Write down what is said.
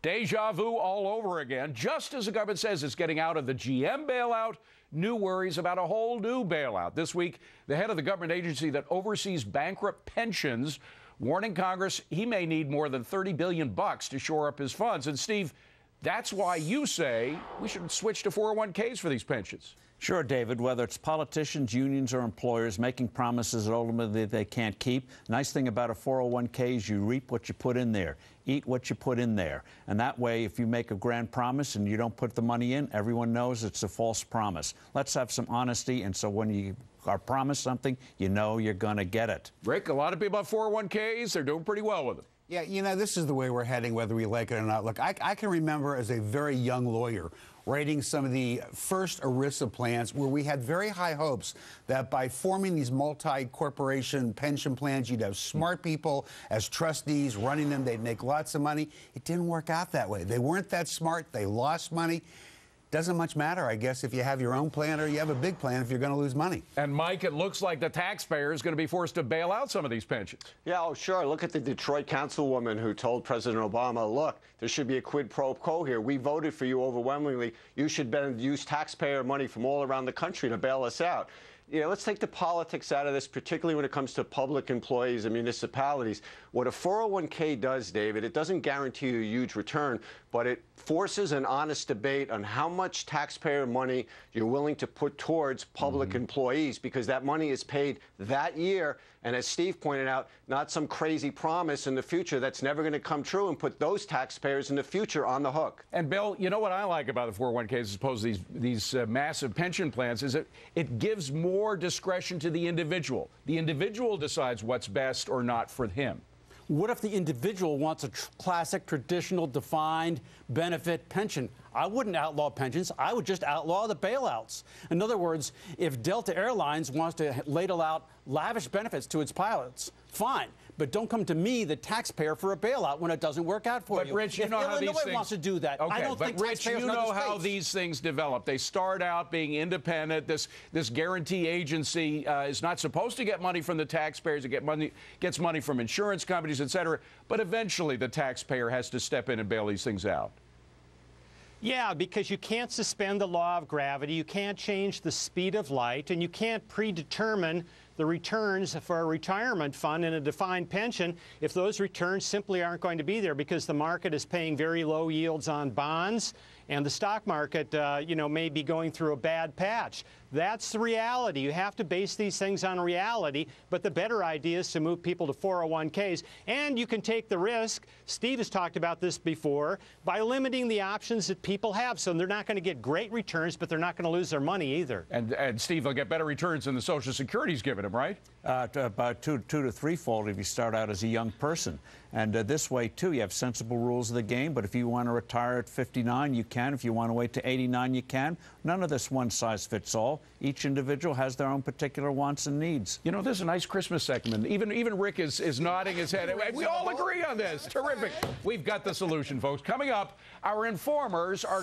Deja vu all over again. Just as the government says it's getting out of the GM bailout, new worries about a whole new bailout. This week, the head of the government agency that oversees bankrupt pensions warning Congress he may need more than $30 billion to shore up his funds. And Steve, that's why you say we should switch to 401ks for these pensions. Sure, David, whether it's politicians, unions, or employers making promises that ultimately they can't keep. Nice thing about a 401k is you reap what you put in there, eat what you put in there. And that way, if you make a grand promise and you don't put the money in, everyone knows it's a false promise. Let's have some honesty, and so when you are promised something, you know you're going to get it. Rick, a lot of people have 401ks. They're doing pretty well with them. Yeah, you know, this is the way we're heading, whether we like it or not. Look, I can remember as a very young lawyer writing some of the first ERISA plans where we had very high hopes that by forming these multi-corporation pension plans, you'd have smart people as trustees running them. They'd make lots of money. It didn't work out that way. They weren't that smart. They lost money. Doesn't much matter, I guess, if you have your own plan or you have a big plan if you're going to lose money. And, Mike, it looks like the taxpayer is going to be forced to bail out some of these pensions. Yeah, oh, sure. Look at the Detroit councilwoman who told President Obama, look, there should be a quid pro quo here. We voted for you overwhelmingly. You should use taxpayer money from all around the country to bail us out. You know, let's take the politics out of this, particularly when it comes to public employees and municipalities. What a 401k does, David, it doesn't guarantee you a huge return, but it forces an honest debate on how much taxpayer money you're willing to put towards public employees, because that money is paid that year. And as Steve pointed out, not some crazy promise in the future that's never going to come true, and put those taxpayers in the future on the hook. And, Bill, you know what I like about the 401ks as opposed to these massive pension plans is that it gives more discretion to the individual. The individual decides what's best or not for him. What if the individual wants a classic, traditional, defined benefit pension? I wouldn't outlaw pensions. I would just outlaw the bailouts. In other words, if Delta Airlines wants to ladle out lavish benefits to its pilots, fine. But don't come to me, the taxpayer, for a bailout when it doesn't work out for you. But, Rich, you know how these things wants to do that. Okay, I don't think Rich, you know how these things develop. They start out being independent. This guarantee agency is not supposed to get money from the taxpayers. It gets money from insurance companies, et cetera. But eventually, the taxpayer has to step in and bail these things out. Yeah, because you can't suspend the law of gravity, you can't change the speed of light, and you can't predetermine the returns for a retirement fund and a defined pension if those returns simply aren't going to be there because the market is paying very low yields on bonds and the stock market, may be going through a bad patch. That's the reality. You have to base these things on reality, but the better idea is to move people to 401ks, and you can take the risk, Steve has talked about this before, by limiting the options that people have. So they're not going to get great returns, but they're not going to lose their money either. And Steve, they'll get better returns than the Social Security's giving them, right? About two to threefold if you start out as a young person. And this way, too, you have sensible rules of the game. But if you want to retire at 59, you can. If you want to wait to 89, you can. None of this one size fits all. Each individual has their own particular wants and needs. You know, this is a nice Christmas segment. Even Rick is nodding his head. We all agree on this. Terrific. We've got the solution, folks. Coming up, our informers are